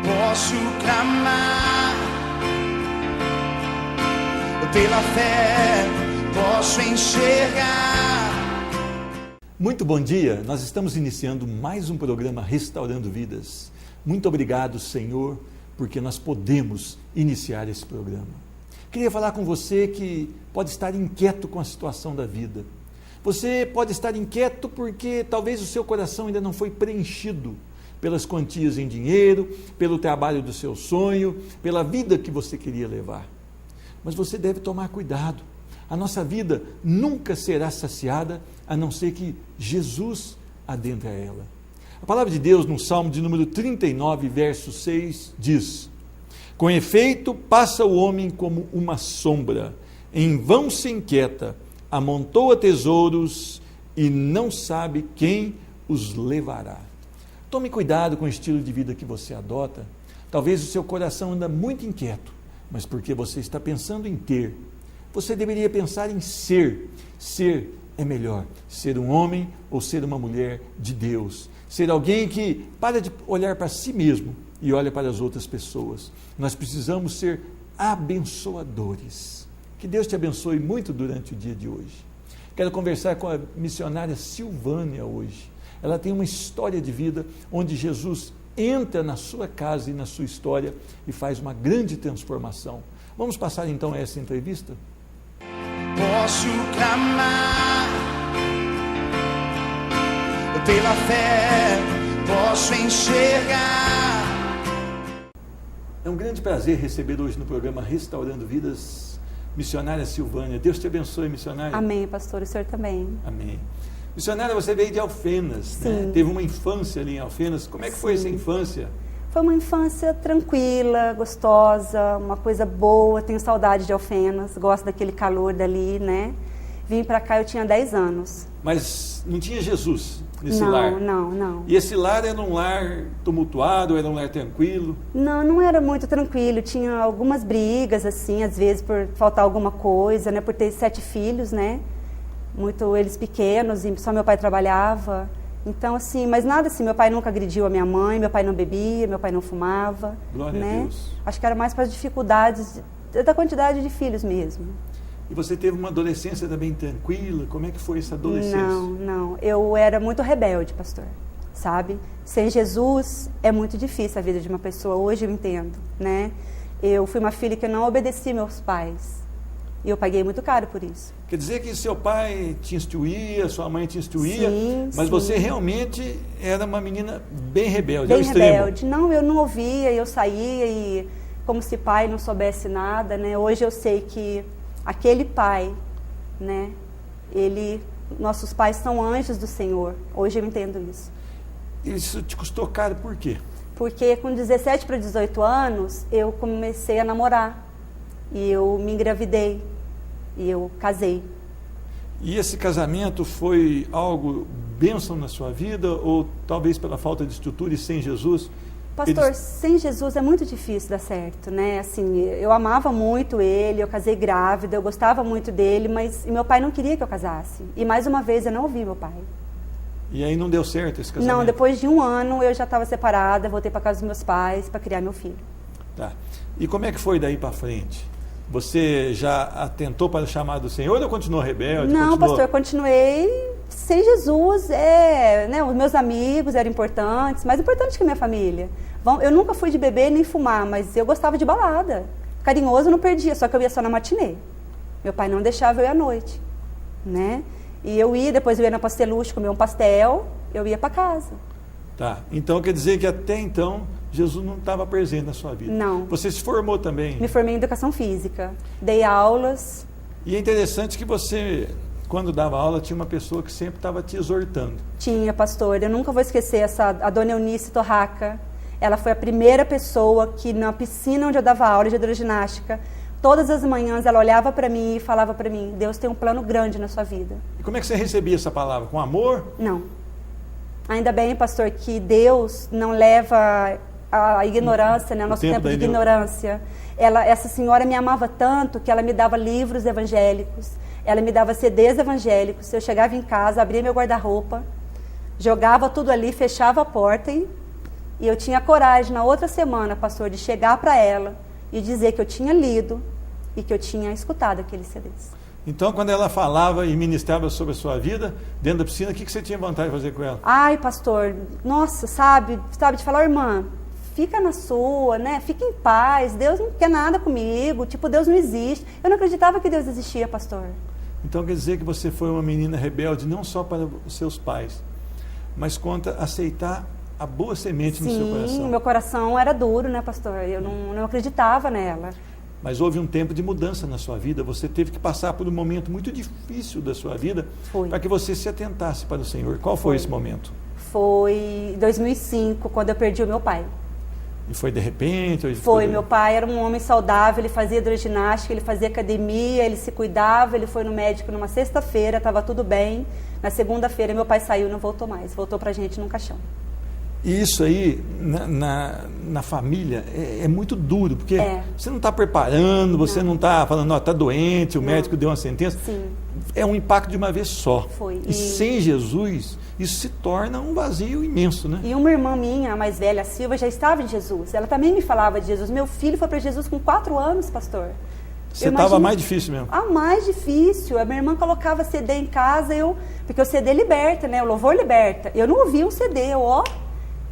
Posso clamar pela fé, posso enxergar. Muito bom dia, nós estamos iniciando mais um programa Restaurando Vidas. Muito obrigado, Senhor, porque nós podemos iniciar esse programa. Queria falar com você que pode estar inquieto com a situação da vida. Você pode estar inquieto porque talvez o seu coração ainda não foi preenchido pelas quantias em dinheiro, pelo trabalho do seu sonho, pela vida que você queria levar. Mas você deve tomar cuidado. A nossa vida nunca será saciada, a não ser que Jesus adentre a ela. A palavra de Deus, no Salmo de número 39, verso 6, diz: com efeito, passa o homem como uma sombra, em vão se inquieta, amontoa tesouros e não sabe quem os levará. Tome cuidado com o estilo de vida que você adota. Talvez o seu coração anda muito inquieto, mas porque você está pensando em ter. Você deveria pensar em ser. Ser é melhor. Ser um homem ou ser uma mulher de Deus. Ser alguém que para de olhar para si mesmo e olha para as outras pessoas. Nós precisamos ser abençoadores. Que Deus te abençoe muito durante o dia de hoje. Quero conversar com a missionária Silvânia hoje. Ela tem uma história de vida onde Jesus entra na sua casa e na sua história e faz uma grande transformação. Vamos passar então essa entrevista? Posso clamar pela fé, posso enxergar. É um grande prazer receber hoje no programa Restaurando Vidas, missionária Silvânia. Deus te abençoe, missionária. Amém, pastor, o senhor também. Amém. Missionária, você veio de Alfenas, né? Teve uma infância ali em Alfenas. Como é que foi essa infância? Foi uma infância tranquila, gostosa, uma coisa boa. Tenho saudade de Alfenas, gosto daquele calor dali, né? Vim para cá, eu tinha 10 anos. Mas não tinha Jesus nesse lar? Não. E esse lar era um lar tumultuado, era um lar tranquilo? Não era muito tranquilo. Tinha algumas brigas, assim, às vezes por faltar alguma coisa, né? Por ter 7 filhos, né? Muito eles pequenos, e só meu pai trabalhava. Então, assim, mas nada assim, meu pai nunca agrediu a minha mãe, meu pai não bebia, meu pai não fumava. Glória né? a Deus. Acho que era mais para as dificuldades da quantidade de filhos mesmo. E você teve uma adolescência também tranquila? Como é que foi essa adolescência? Não. Eu era muito rebelde, pastor, sabe? Sem Jesus é muito difícil a vida de uma pessoa, hoje eu entendo, né? Eu fui uma filha que não obedeci meus pais. E eu paguei muito caro por isso. Quer dizer que seu pai te instruía, sua mãe te instruía, mas sim. Você realmente era uma menina bem rebelde, bem ao extremo. Rebelde. Não, eu não ouvia, eu saía e como se pai não soubesse nada, né? Hoje eu sei que aquele pai, né? Nossos pais são anjos do Senhor. Hoje eu entendo isso. Isso te custou caro por quê? Porque com 17 para 18 anos, eu comecei a namorar. E eu me engravidei. E eu casei. E esse casamento foi algo bênção na sua vida? Ou talvez pela falta de estrutura e sem Jesus? Pastor, sem Jesus é muito difícil dar certo, né? Assim, eu amava muito ele, eu casei grávida, eu gostava muito dele, mas meu pai não queria que eu casasse. E mais uma vez eu não ouvi meu pai. E aí não deu certo esse casamento? Não, depois de 1 ano eu já estava separada, voltei para casa dos meus pais para criar meu filho. Tá. E como é que foi daí para frente? Você já atentou para o chamado do Senhor ou continuou rebelde? Não, pastor, eu continuei sem Jesus. Né, os meus amigos eram importantes, mais importantes que a minha família. Eu nunca fui de beber nem fumar, mas eu gostava de balada. Carinhoso eu não perdia, só que eu ia só na matinê. Meu pai não deixava eu ir à noite, né? E depois eu ia na Pasteluche comer um pastel, eu ia para casa. Tá, então quer dizer que até então Jesus não estava presente na sua vida. Não. Você se formou também? Me formei em educação física, dei aulas. E é interessante que você, quando dava aula, tinha uma pessoa que sempre estava te exortando. Tinha, pastor, eu nunca vou esquecer a dona Eunice Torraca. Ela foi a primeira pessoa que na piscina onde eu dava aula de hidroginástica, todas as manhãs ela olhava para mim e falava para mim: Deus tem um plano grande na sua vida. E como é que você recebia essa palavra? Com amor? Não. Ainda bem, pastor, que Deus não leva a ignorância, né? O nosso tempo de ignorância. Essa senhora me amava tanto que ela me dava livros evangélicos, ela me dava CDs evangélicos. Eu chegava em casa, abria meu guarda-roupa, jogava tudo ali, fechava a porta E eu tinha coragem, na outra semana, pastor, de chegar para ela e dizer que eu tinha lido e que eu tinha escutado aqueles CDs. Então, quando ela falava e ministrava sobre a sua vida, dentro da piscina, o que você tinha vontade de fazer com ela? Ai, pastor, nossa, sabe de falar, irmã, fica na sua, né? Fica em paz, Deus não quer nada comigo, tipo, Deus não existe. Eu não acreditava que Deus existia, pastor. Então quer dizer que você foi uma menina rebelde, não só para os seus pais, mas contra aceitar a boa semente no seu coração. Sim, meu coração era duro, né, pastor? Eu não acreditava nela. Mas houve um tempo de mudança na sua vida, você teve que passar por um momento muito difícil da sua vida para que você se atentasse para o Senhor. Qual foi esse momento? Foi em 2005, quando eu perdi o meu pai. E foi de repente? Foi, meu pai era um homem saudável, ele fazia hidroginástica, ele fazia academia, ele se cuidava, ele foi no médico numa sexta-feira, estava tudo bem. Na segunda-feira meu pai saiu e não voltou mais, voltou pra gente num caixão. E isso aí, na família, é muito duro, porque você não está preparando, você não está falando, está doente, o médico deu uma sentença. Sim. É um impacto de uma vez só. Foi. E sem Jesus, isso se torna um vazio imenso, né? E uma irmã minha, a mais velha, a Silva, já estava em Jesus. Ela também me falava de Jesus. Meu filho foi para Jesus com 4 anos, pastor. Você estava mais difícil mesmo? A mais difícil. A minha irmã colocava CD em casa, porque o CD liberta, né? O louvor liberta. Eu não ouvia um CD,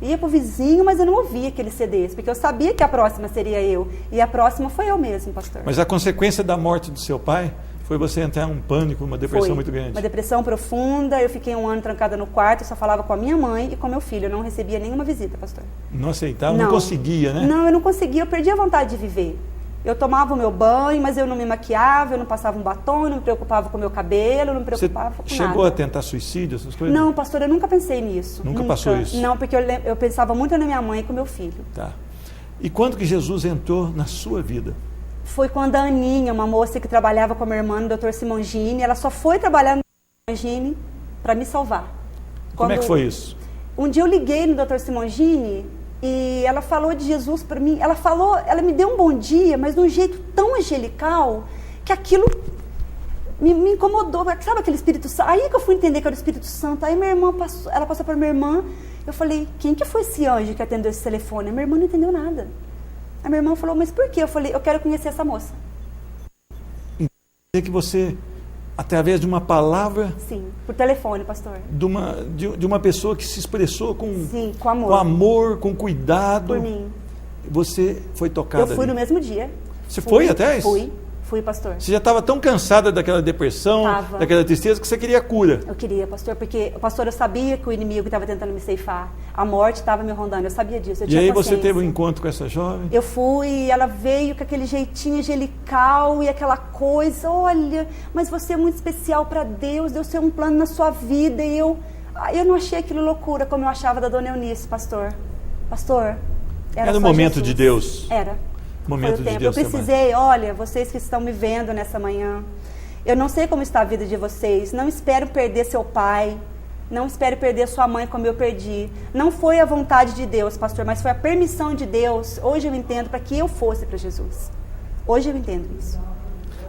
ia pro vizinho, mas eu não ouvia aqueles CDs, porque eu sabia que a próxima seria eu. E a próxima foi eu mesmo, pastor. Mas a consequência da morte do seu pai foi você entrar em um pânico, uma depressão muito grande. Uma depressão profunda, eu fiquei 1 ano trancada no quarto, eu só falava com a minha mãe e com meu filho, eu não recebia nenhuma visita, pastor. Não aceitava, não conseguia, né? Não, eu não conseguia, eu perdi a vontade de viver. Eu tomava o meu banho, mas eu não me maquiava, eu não passava um batom, eu não me preocupava com o meu cabelo, eu não me preocupava com nada. Você chegou a tentar suicídio, essas coisas? Não, pastor, eu nunca pensei nisso. Nunca passou isso? Não, porque eu pensava muito na minha mãe e com meu filho. Tá. E quando que Jesus entrou na sua vida? Foi quando a Aninha, uma moça que trabalhava com a minha irmã, o Dr. Simongini, ela só foi trabalhar no Dr. Simongini para me salvar. Como é que foi isso? Um dia eu liguei no Dr. Simongini e ela falou de Jesus para mim. Ela me deu um bom dia, mas de um jeito tão angelical que aquilo me incomodou. Sabe aquele Espírito Santo? Aí que eu fui entender que era o Espírito Santo. Aí minha irmã ela passou para minha irmã. Eu falei, quem que foi esse anjo que atendeu esse telefone? A minha irmã não entendeu nada. A minha irmã falou, mas por quê? Eu falei, eu quero conhecer essa moça. Que você, através de uma palavra... Sim, por telefone, pastor. De uma pessoa que se expressou com, sim, com amor. Com amor, com cuidado. Por mim. Você foi tocada. Eu fui no mesmo dia. Você foi até isso? Fui, pastor. Você já estava tão cansada daquela depressão, daquela tristeza, que você queria cura. Eu queria, pastor, porque, pastor, eu sabia que o inimigo estava tentando me ceifar. A morte estava me rondando, eu sabia disso. E aí você teve um encontro com essa jovem? Eu fui, ela veio com aquele jeitinho angelical e aquela coisa, olha, mas você é muito especial para Deus, Deus tem um plano na sua vida. E eu não achei aquilo loucura como eu achava da dona Eunice, pastor. Pastor, era o momento Jesus. De Deus. Era. Momento Foi o tempo. De Deus. Eu precisei, olha, vocês que estão me vendo nessa manhã, eu não sei como está a vida de vocês, não espero perder seu pai, não espero perder sua mãe como eu perdi. Não foi a vontade de Deus, pastor, mas foi a permissão de Deus. Hoje eu entendo para que eu fosse para Jesus. Hoje eu entendo isso.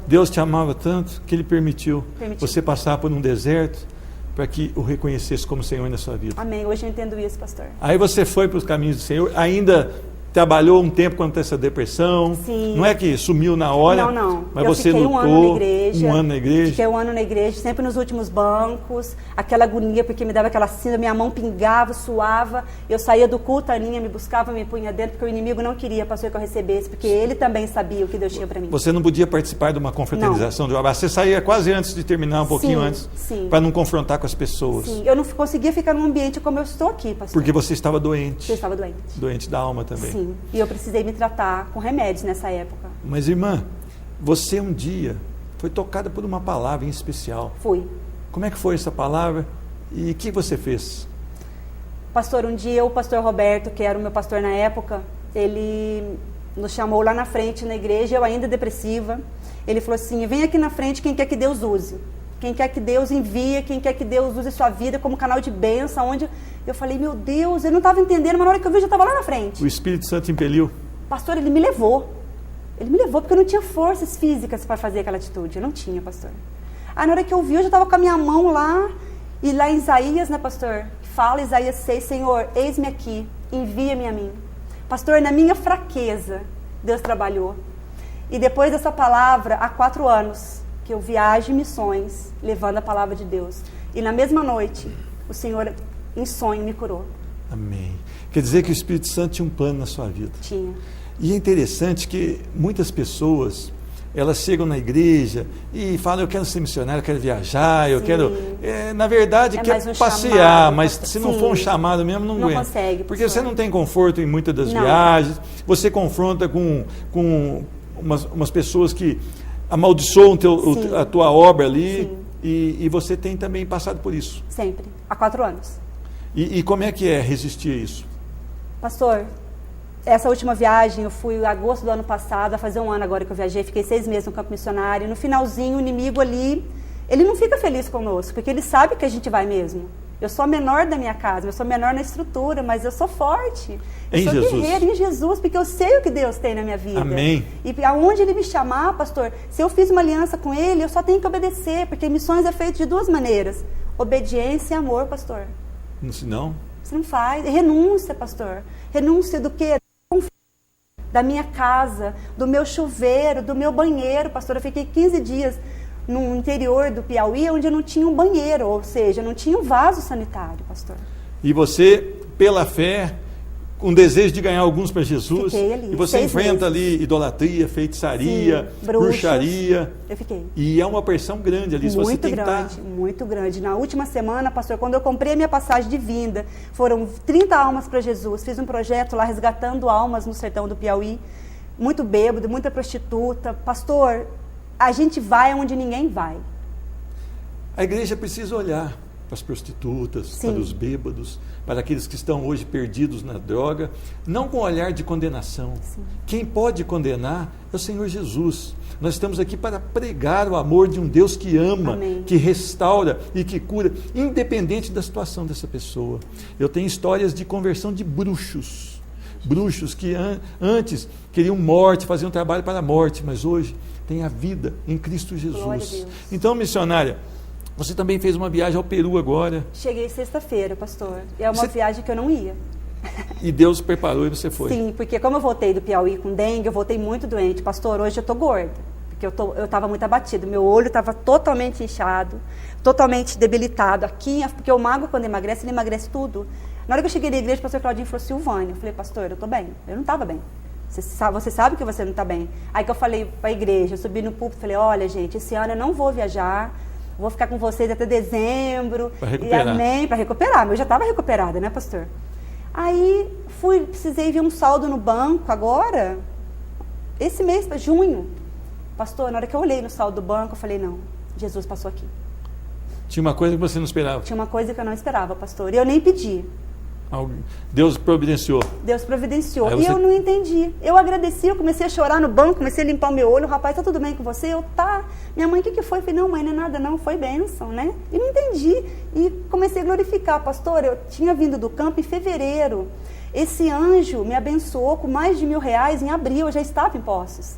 Deus te amava tanto que Ele permitiu você passar por um deserto para que o reconhecesse como Senhor na sua vida. Amém. Hoje eu entendo isso, pastor. Aí você foi para os caminhos do Senhor, ainda trabalhou um tempo contra essa depressão. Sim. Não é que sumiu na hora. Não. Mas eu você fiquei lutou. 1 ano na igreja. 1 ano na igreja. Fiquei 1 ano na igreja, sempre nos últimos bancos. Aquela agonia, porque me dava aquela síndrome, minha mão pingava, suava. Eu saía do culto, a Aninha me buscava, me punha dentro, porque o inimigo não queria, pastor, que eu recebesse, porque ele também sabia o que Deus tinha para mim. Você não podia participar de uma confraternização de um abraço. Você saía quase antes de terminar, um pouquinho antes, para não confrontar com as pessoas. Sim, eu não conseguia ficar num ambiente como eu estou aqui, pastor. Porque você estava doente. Eu estava doente. Doente da alma também. Sim, e eu precisei me tratar com remédios nessa época. Mas, irmã, você um dia foi tocada por uma palavra em especial. Fui. Como é que foi essa palavra e o que você fez? Pastor, um dia o pastor Roberto, que era o meu pastor na época, ele nos chamou lá na frente na igreja, eu ainda depressiva. Ele falou assim, vem aqui na frente quem quer que Deus use. Quem quer que Deus envie, quem quer que Deus use sua vida como canal de bênção, onde... Eu falei, meu Deus, eu não estava entendendo, mas na hora que eu vi, eu já estava lá na frente. O Espírito Santo impeliu. Pastor, ele me levou. Ele me levou porque eu não tinha forças físicas para fazer aquela atitude. Eu não tinha, pastor. Aí na hora que eu vi, eu já estava com a minha mão lá. E lá em Isaías, né, pastor? Fala Isaías 6, Senhor, eis-me aqui. envia-me a mim. Pastor, na minha fraqueza, Deus trabalhou. E depois dessa palavra, há 4 anos, que eu viajo em missões, levando a palavra de Deus. E na mesma noite, o Senhor, em sonho, me curou. Amém. Quer dizer que o Espírito Santo tinha um plano na sua vida. Tinha. E é interessante que muitas pessoas, elas chegam na igreja e falam, eu quero ser missionário, eu quero viajar, eu Sim. quero... na verdade, quer um passear, chamado, mas se não for um chamado mesmo, não aguenta. Consegue. Porque você não tem conforto em muitas das viagens, você confronta com umas pessoas que amaldiçoam a tua obra ali, e você tem também passado por isso. Sempre. Há 4 anos. E como é que é resistir a isso? Pastor, essa última viagem, eu fui em agosto do ano passado, vai fazer 1 ano agora que eu viajei, fiquei 6 meses no campo missionário. No finalzinho, o inimigo ali, ele não fica feliz conosco, porque ele sabe que a gente vai mesmo. Eu sou a menor da minha casa, eu sou a menor na estrutura, mas eu sou forte. Eu sou guerreira em Jesus, porque eu sei o que Deus tem na minha vida. Amém. E aonde Ele me chamar, pastor, se eu fiz uma aliança com Ele, eu só tenho que obedecer, porque missões é feito de 2 maneiras. Obediência e amor, pastor. Não? Você não faz. Renúncia, pastor. Renúncia do quê? Da minha casa, do meu chuveiro, do meu banheiro, pastor. Eu fiquei 15 dias no interior do Piauí, onde eu não tinha um banheiro, ou seja, não tinha um vaso sanitário, pastor. E você, pela fé, com desejo de ganhar alguns para Jesus, ali, e você 6 enfrenta meses. ali idolatria, feitiçaria, bruxas. bruxaria. Eu fiquei. E é uma pressão grande ali. Muito você tem grande, que muito grande. Na última semana, pastor, quando eu comprei a minha passagem de vinda, foram 30 almas para Jesus. Fiz um projeto lá resgatando almas no sertão do Piauí. Muito bêbado, muita prostituta. Pastor, a gente vai onde ninguém vai. A igreja precisa olhar para as prostitutas, para os bêbados, para aqueles que estão hoje perdidos na droga, não com olhar de condenação. Sim. Quem pode condenar é o Senhor Jesus. Nós estamos aqui para pregar o amor de um Deus que ama, Amém. que restaura e que cura, independente da situação dessa pessoa. Eu tenho histórias de conversão de bruxos que antes queriam morte, faziam trabalho para a morte, mas hoje têm a vida em Cristo Jesus. Então, missionária, você também fez uma viagem ao Peru agora. Cheguei sexta-feira, pastor. É uma viagem que eu não ia. E Deus preparou e você foi. Sim, porque como eu voltei do Piauí com dengue, eu voltei muito doente. Pastor, hoje eu tô gorda, porque eu estava muito abatida. Meu olho estava totalmente inchado, totalmente debilitado. Aqui, porque o mago, quando emagrece, ele emagrece tudo. Na hora que eu cheguei na igreja, o pastor Claudinho falou, Silvânia, eu falei, pastor, eu tô bem. Eu não estava bem. Você sabe que você não está bem. Aí que eu falei para a igreja, eu subi no púlpito e falei, olha, gente, esse ano eu não vou viajar, vou ficar com vocês até dezembro. Para recuperar. E amém, para recuperar. Mas eu já estava recuperada, né, pastor? Aí precisei ver um saldo no banco agora, esse mês, para junho. Pastor, na hora que eu olhei no saldo do banco, eu falei, não, Jesus passou aqui. Tinha uma coisa que você não esperava. Tinha uma coisa que eu não esperava, pastor. E eu nem pedi. Deus providenciou. Deus providenciou. Aí você... E eu não entendi. Eu agradeci, eu comecei a chorar no banco, comecei a limpar o meu olho. Rapaz, tá tudo bem com você? Eu, tá. Minha mãe, o que foi? Eu falei, não, mãe, não é nada não, foi bênção, né? E não entendi. E comecei a glorificar. Pastor, eu tinha vindo do campo em fevereiro. Esse anjo me abençoou com mais de R$1.000 em abril. Eu já estava em Poços.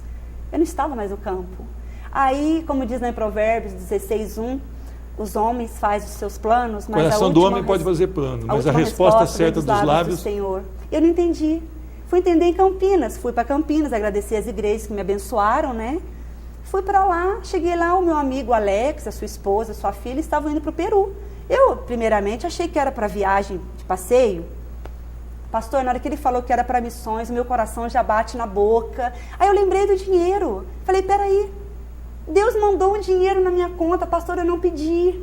Eu não estava mais no campo. Aí, como diz em Provérbios 16:1, os homens fazem os seus planos, mas o coração do homem pode fazer plano, mas a resposta certa dos lábios... do Senhor. Eu não entendi. Fui entender em Campinas. Fui para Campinas, agradecer as igrejas que me abençoaram, né? Fui para lá, cheguei lá, o meu amigo Alex, a sua esposa, a sua filha, estavam indo para o Peru. Eu, primeiramente, achei que era para viagem de passeio. Pastor, na hora que ele falou que era para missões, o meu coração já bate na boca. Aí eu lembrei do dinheiro. Falei, peraí, Deus mandou um dinheiro na minha conta, pastor, eu não pedi.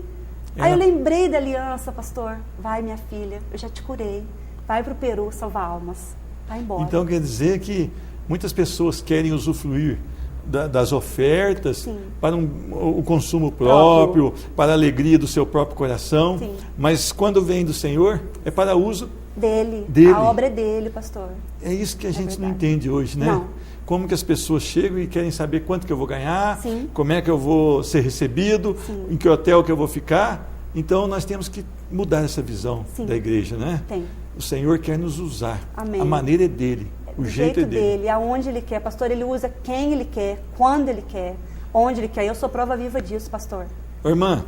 Aí eu lembrei da aliança, pastor. Vai, minha filha, eu já te curei. Vai para o Peru salvar almas. Vai embora. Então quer dizer que muitas pessoas querem usufruir das ofertas Sim. para o consumo próprio, para a alegria do seu próprio coração. Sim. Mas quando vem do Senhor, é para uso dele. A obra é dele, pastor. É isso que a gente não entende hoje, né? Não. Como que as pessoas chegam e querem saber quanto que eu vou ganhar, Sim. como é que eu vou ser recebido, Sim. em que hotel que eu vou ficar. Então nós temos que mudar essa visão Sim. da igreja, né? Tem. O Senhor quer nos usar. Amém. A maneira é dele, o jeito é dele. Aonde ele quer, pastor, ele usa quem ele quer, quando ele quer, onde ele quer. Eu sou prova viva disso, pastor. Irmã,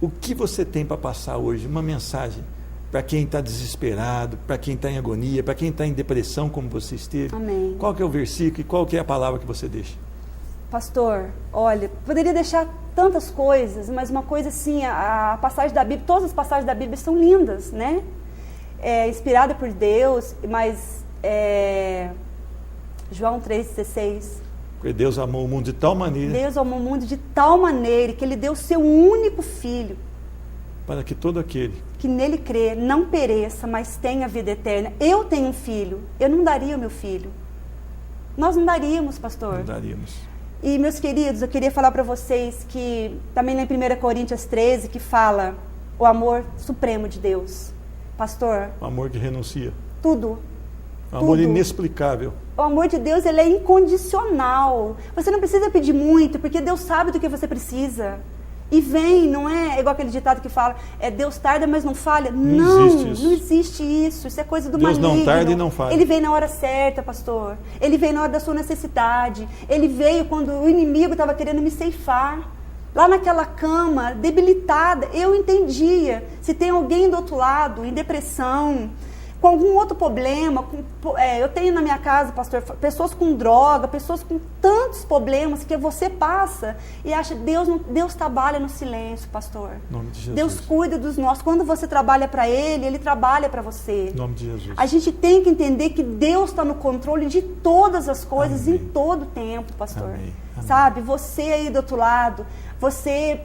o que você tem para passar hoje? Uma mensagem para quem está desesperado, para quem está em agonia, para quem está em depressão, como você esteve. Amém. Qual que é o versículo e qual que é a palavra que você deixa? Pastor, olha, poderia deixar tantas coisas, mas uma coisa assim, a passagem da Bíblia, todas as passagens da Bíblia são lindas, né? Inspirada por Deus, mas João 3,16. Porque Deus amou o mundo de tal maneira... Deus amou o mundo de tal maneira que Ele deu o seu único Filho, para que todo aquele... que nele crê, não pereça, mas tenha vida eterna. Eu tenho um filho, eu não daria o meu filho. Nós não daríamos, pastor. Não daríamos. E, meus queridos, eu queria falar para vocês que, também na 1 Coríntios 13, que fala o amor supremo de Deus. Pastor, O amor que renuncia. tudo. O amor Tudo. inexplicável. O amor de Deus, ele é incondicional. Você não precisa pedir muito, porque Deus sabe do que você precisa. E vem, não é igual aquele ditado que fala, Deus tarda, mas não falha. Não, existe isso. não existe isso. Isso é coisa do Deus maligno. não tarda e não falha. Ele vem na hora certa, pastor. Ele veio na hora da sua necessidade. Ele veio quando o inimigo estava querendo me ceifar. Lá naquela cama, debilitada, eu entendia. Se tem alguém do outro lado, em depressão, com algum outro problema, eu tenho na minha casa, pastor, pessoas com droga, pessoas com tantos problemas que você passa e acha que Deus trabalha no silêncio, pastor. Em nome de Jesus. Deus cuida dos nossos. Quando você trabalha para Ele, Ele trabalha para você. Em nome de Jesus. A gente tem que entender que Deus está no controle de todas as coisas, Amém. em todo tempo, pastor. Amém. Amém. Sabe? Você aí do outro lado, você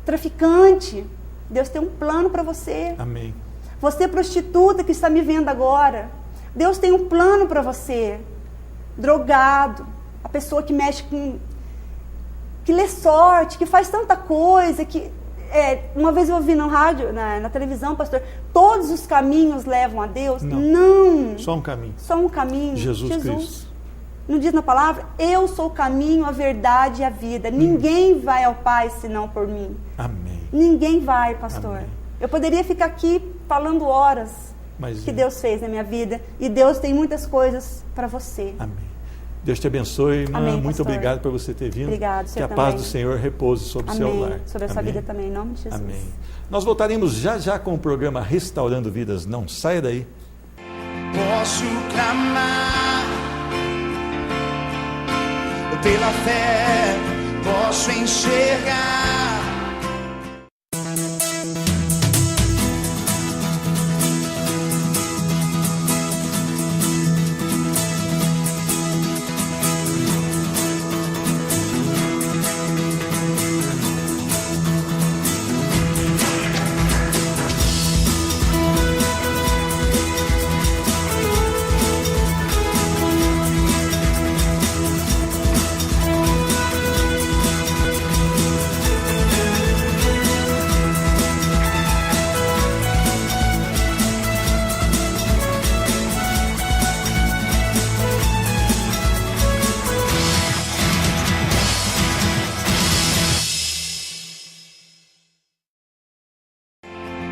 traficante, Deus tem um plano para você. Amém. Você prostituta que está me vendo agora, Deus tem um plano para você. Drogado, a pessoa que mexe com... que lê sorte, que faz tanta coisa, que... uma vez eu ouvi no rádio, na televisão, pastor, todos os caminhos levam a Deus? Não. Só um caminho. Só um caminho. Jesus Cristo. Não diz na palavra? Eu sou o caminho, a verdade e a vida. Ninguém vai ao Pai senão por mim. Amém. Ninguém vai, pastor. Amém. Eu poderia ficar aqui falando horas Mas que Deus fez na minha vida. E Deus tem muitas coisas para você. Amém. Deus te abençoe, irmã. Amém, muito pastor. obrigado por você ter vindo. Obrigado, que senhor a paz também. do Senhor repouse sobre o seu Amém. lar. Sobre a sua Amém. vida também, em nome de Jesus. Amém. Nós voltaremos já já com o programa Restaurando Vidas. Não saia daí. Posso clamar pela fé, posso enxergar.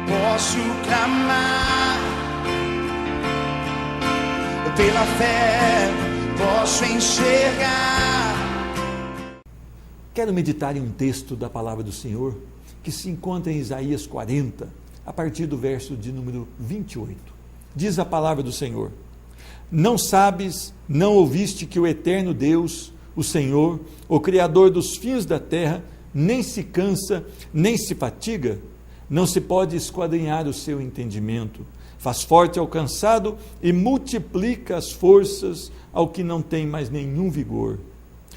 Posso clamar pela fé, posso enxergar. Quero meditar em um texto da palavra do Senhor que se encontra em Isaías 40, a partir do verso de número 28. Diz a palavra do Senhor: Não sabes, não ouviste que o eterno Deus, o Senhor, o Criador dos fins da terra, nem se cansa, nem se fatiga? Não se pode esquadrinhar o seu entendimento. Faz forte ao cansado e multiplica as forças ao que não tem mais nenhum vigor.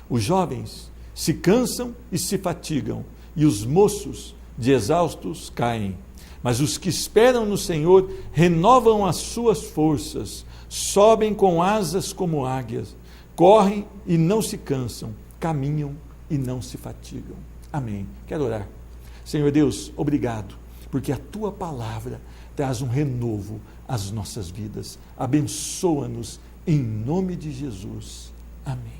Os jovens se cansam e se fatigam, e os moços de exaustos caem. Mas os que esperam no Senhor renovam as suas forças, sobem com asas como águias, correm e não se cansam, caminham e não se fatigam. Amém. Quero orar. Senhor Deus, obrigado, porque a Tua palavra traz um renovo às nossas vidas. Abençoa-nos em nome de Jesus. Amém.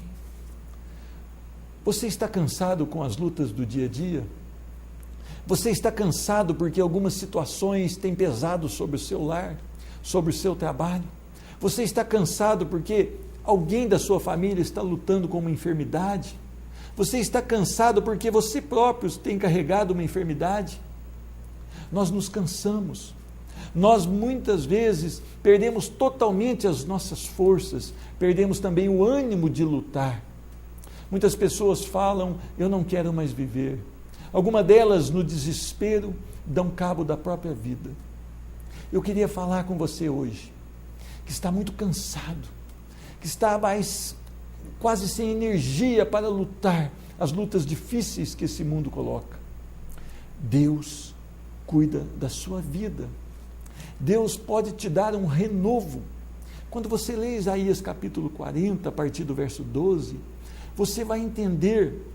Você está cansado com as lutas do dia a dia? Você está cansado porque algumas situações têm pesado sobre o seu lar, sobre o seu trabalho? Você está cansado porque alguém da sua família está lutando com uma enfermidade? Você está cansado porque você próprio tem carregado uma enfermidade? Nós nos cansamos. Nós muitas vezes perdemos totalmente as nossas forças, perdemos também o ânimo de lutar. Muitas pessoas falam, eu não quero mais viver. Algumas delas, no desespero, dão cabo da própria vida. Eu queria falar com você hoje, que está muito cansado, que está mais quase sem energia para lutar as lutas difíceis que esse mundo coloca. Deus cuida da sua vida. Deus pode te dar um renovo. Quando você lê Isaías capítulo 40, a partir do verso 12, você vai entender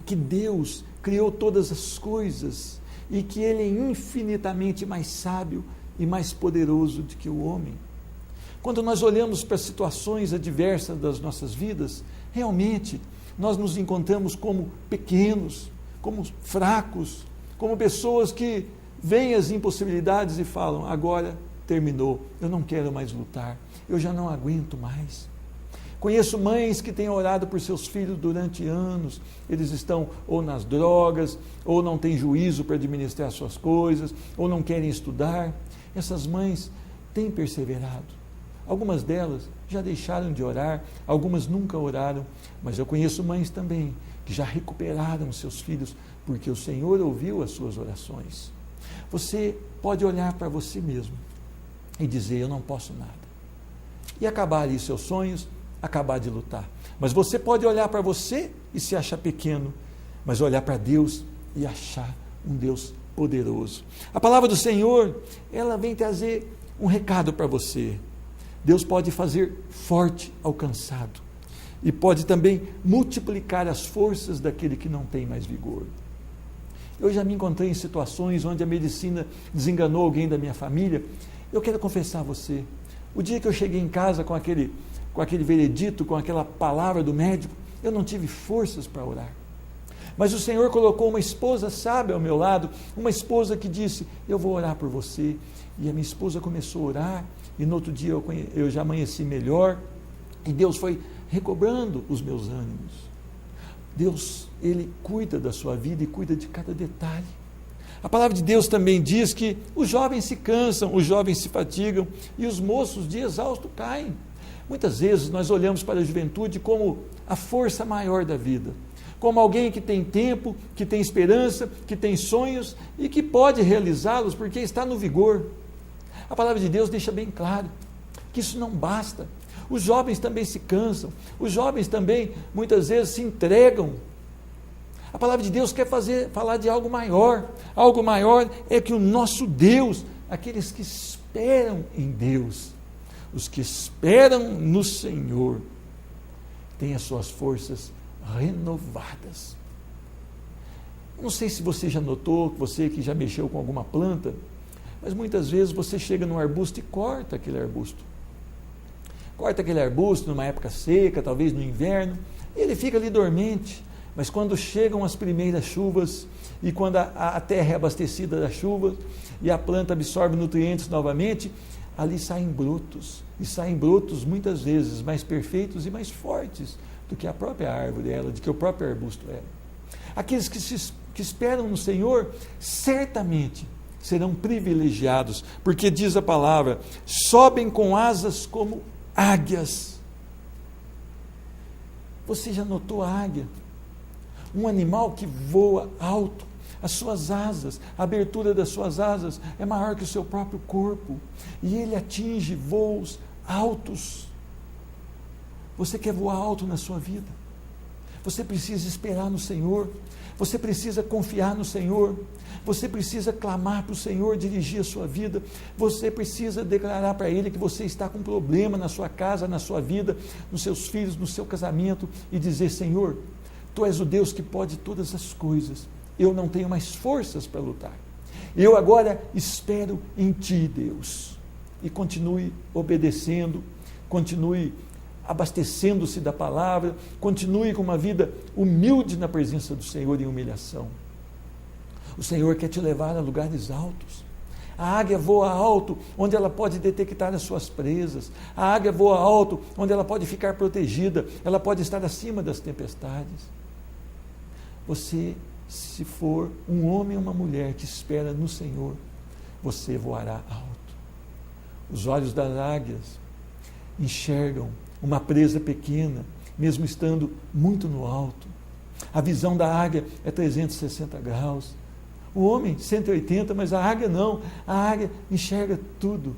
que Deus criou todas as coisas e que Ele é infinitamente mais sábio e mais poderoso do que o homem. Quando nós olhamos para situações adversas das nossas vidas, realmente nós nos encontramos como pequenos, como fracos, como pessoas que veem as impossibilidades e falam, agora terminou, eu não quero mais lutar, eu já não aguento mais. Conheço mães que têm orado por seus filhos durante anos, eles estão ou nas drogas, ou não têm juízo para administrar suas coisas, ou não querem estudar. Essas mães têm perseverado. Algumas delas já deixaram de orar, algumas nunca oraram, mas eu conheço mães também que já recuperaram seus filhos, porque o Senhor ouviu as suas orações. Você pode olhar para você mesmo e dizer, eu não posso nada. E acabar ali seus sonhos, acabar de lutar. Mas você pode olhar para você e se achar pequeno, mas olhar para Deus e achar um Deus poderoso. A palavra do Senhor, ela vem trazer um recado para você. Deus pode fazer forte ao cansado e pode também multiplicar as forças daquele que não tem mais vigor. Eu já me encontrei em situações onde a medicina desenganou alguém da minha família. Eu quero confessar a você, o dia que eu cheguei em casa com aquele veredito, com aquela palavra do médico, eu não tive forças para orar. Mas o Senhor colocou uma esposa sábia ao meu lado, uma esposa que disse, eu vou orar por você. E a minha esposa começou a orar, e no outro dia eu já amanheci melhor, e Deus foi recobrando os meus ânimos. Deus, Ele cuida da sua vida e cuida de cada detalhe. A palavra de Deus também diz que os jovens se cansam, os jovens se fatigam, e os moços de exausto caem. Muitas vezes nós olhamos para a juventude como a força maior da vida, como alguém que tem tempo, que tem esperança, que tem sonhos e que pode realizá-los porque está no vigor. A palavra de Deus deixa bem claro que isso não basta. Os jovens também se cansam, os jovens também muitas vezes se entregam. A palavra de Deus quer falar de algo maior. Algo maior é que o nosso Deus, aqueles que esperam em Deus, os que esperam no Senhor, têm as suas forças renovadas. Não sei se você já notou, você que já mexeu com alguma planta, mas muitas vezes você chega num arbusto e corta aquele arbusto. Corta aquele arbusto numa época seca, talvez no inverno, e ele fica ali dormente. Mas quando chegam as primeiras chuvas e quando a terra é abastecida da chuva e a planta absorve nutrientes novamente, ali saem brotos, e saem brotos muitas vezes mais perfeitos e mais fortes do que a própria árvore era, do que o próprio arbusto era. Aqueles que esperam no Senhor, certamente serão privilegiados, porque diz a palavra, sobem com asas como águias. Você já notou a águia? Um animal que voa alto, as suas asas, a abertura das suas asas é maior que o seu próprio corpo, e ele atinge voos altos. Você quer voar alto na sua vida? Você precisa esperar no Senhor, você precisa confiar no Senhor, você precisa clamar para o Senhor dirigir a sua vida, você precisa declarar para Ele que você está com problema na sua casa, na sua vida, nos seus filhos, no seu casamento, e dizer, Senhor, Tu és o Deus que pode todas as coisas, eu não tenho mais forças para lutar, eu agora espero em Ti, Deus, e continue obedecendo, continue abastecendo-se da palavra, continue com uma vida humilde na presença do Senhor em humilhação. O Senhor quer te levar a lugares altos. A águia voa alto, onde ela pode detectar as suas presas. A águia voa alto, onde ela pode ficar protegida, ela pode estar acima das tempestades. Você, se for um homem ou uma mulher que espera no Senhor, você voará alto. Os olhos das águias enxergam uma presa pequena, mesmo estando muito no alto. A visão da águia é 360 graus. O homem, 180, mas a águia não. A águia enxerga tudo.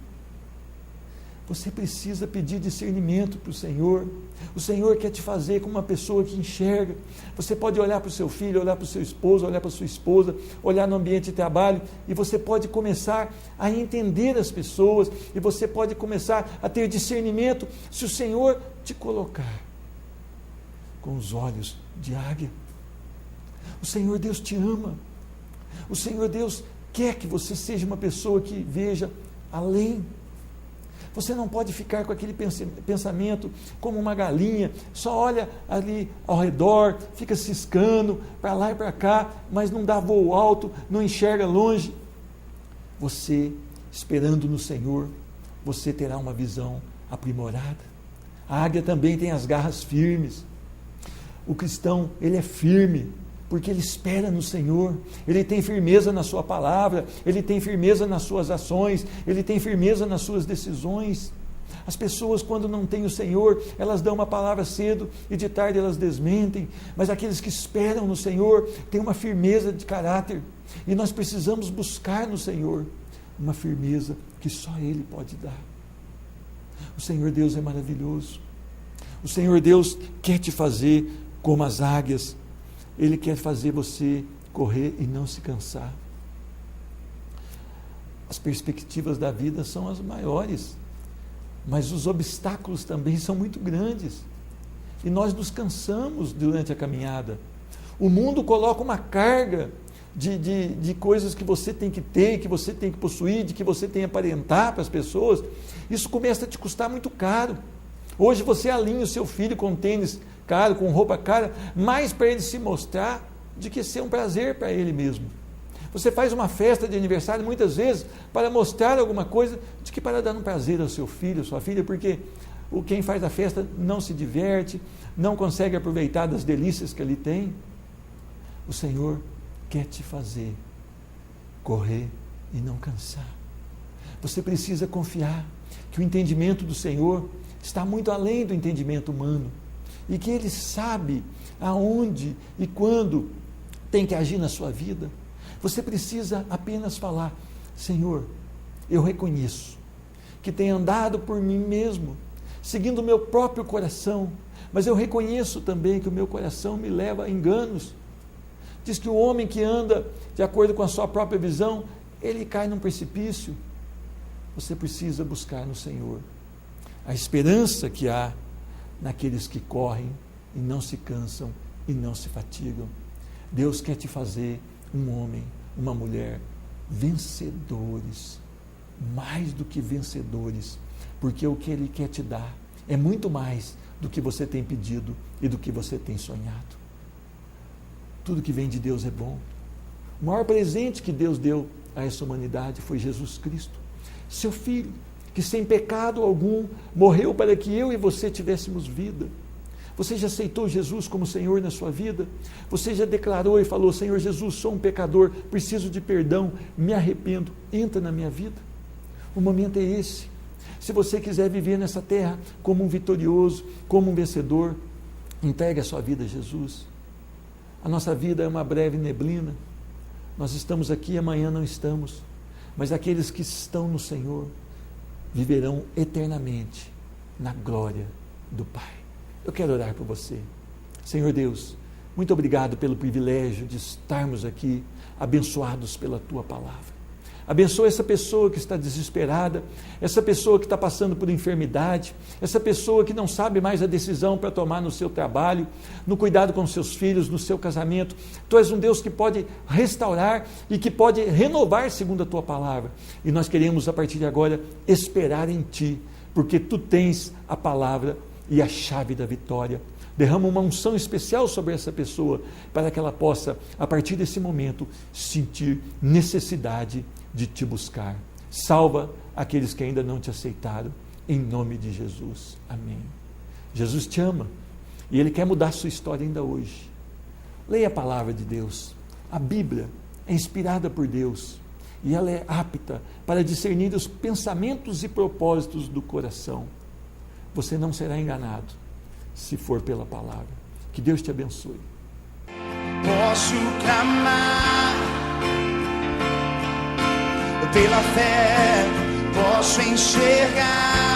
Você precisa pedir discernimento para o Senhor. O Senhor quer te fazer como uma pessoa que enxerga. Você pode olhar para o seu filho, olhar para o seu esposo, olhar para a sua esposa, olhar no ambiente de trabalho, e você pode começar a entender as pessoas, e você pode começar a ter discernimento se o Senhor te colocar com os olhos de águia. O Senhor Deus te ama. O Senhor Deus quer que você seja uma pessoa que veja além. Você não pode ficar com aquele pensamento como uma galinha, só olha ali ao redor, fica ciscando para lá e para cá, mas não dá voo alto, não enxerga longe. Você, esperando no Senhor, você terá uma visão aprimorada. A águia também tem as garras firmes. O cristão, ele é firme, porque ele espera no Senhor, ele tem firmeza na sua palavra, ele tem firmeza nas suas ações, ele tem firmeza nas suas decisões. As pessoas, quando não têm o Senhor, elas dão uma palavra cedo e de tarde elas desmentem, mas aqueles que esperam no Senhor têm uma firmeza de caráter, e nós precisamos buscar no Senhor uma firmeza que só Ele pode dar. O Senhor Deus é maravilhoso. O Senhor Deus quer te fazer como as águias. Ele quer fazer você correr e não se cansar. As perspectivas da vida são as maiores, mas os obstáculos também são muito grandes. E nós nos cansamos durante a caminhada. O mundo coloca uma carga de coisas que você tem que ter, que você tem que possuir, de que você tem que aparentar para as pessoas. Isso começa a te custar muito caro. Hoje você alinha o seu filho com tênis caro, com roupa cara, mais para ele se mostrar do que ser um prazer para ele mesmo. Você faz uma festa de aniversário muitas vezes para mostrar alguma coisa do que para dar um prazer ao seu filho, à sua filha, porque quem faz a festa não se diverte, não consegue aproveitar das delícias que ele tem. O Senhor quer te fazer correr e não cansar. Você precisa confiar que o entendimento do Senhor está muito além do entendimento humano, e que Ele sabe aonde e quando tem que agir na sua vida. Você precisa apenas falar: Senhor, eu reconheço que tenho andado por mim mesmo, seguindo o meu próprio coração, mas eu reconheço também que o meu coração me leva a enganos. Diz que o homem que anda de acordo com a sua própria visão, ele cai num precipício. Você precisa buscar no Senhor a esperança que há naqueles que correm e não se cansam e não se fatigam. Deus quer te fazer um homem, uma mulher vencedores, mais do que vencedores, porque o que Ele quer te dar é muito mais do que você tem pedido e do que você tem sonhado. Tudo que vem de Deus é bom. O maior presente que Deus deu a essa humanidade foi Jesus Cristo, seu Filho, que sem pecado algum morreu para que eu e você tivéssemos vida. Você já aceitou Jesus como Senhor na sua vida? Você já declarou e falou: Senhor Jesus, sou um pecador, preciso de perdão, me arrependo, entra na minha vida? O momento é esse. Se você quiser viver nessa terra como um vitorioso, como um vencedor, entregue a sua vida a Jesus. A nossa vida é uma breve neblina. Nós estamos aqui, amanhã não estamos, mas aqueles que estão no Senhor viverão eternamente na glória do Pai. Eu quero orar por você. Senhor Deus, muito obrigado pelo privilégio de estarmos aqui, abençoados pela Tua palavra. Abençoa essa pessoa que está desesperada, essa pessoa que está passando por enfermidade, essa pessoa que não sabe mais a decisão para tomar no seu trabalho, no cuidado com seus filhos, no seu casamento. Tu és um Deus que pode restaurar e que pode renovar segundo a Tua palavra. E nós queremos, a partir de agora, esperar em Ti, porque Tu tens a palavra e a chave da vitória. Derrama uma unção especial sobre essa pessoa, para que ela possa, a partir desse momento, sentir necessidade de Te buscar. Salva aqueles que ainda não Te aceitaram, em nome de Jesus. Amém. Jesus te ama e Ele quer mudar a sua história ainda hoje. Leia a palavra de Deus. A Bíblia é inspirada por Deus e ela é apta para discernir os pensamentos e propósitos do coração. Você não será enganado se for pela palavra. Que Deus te abençoe. Posso clamar pela fé, posso enxergar.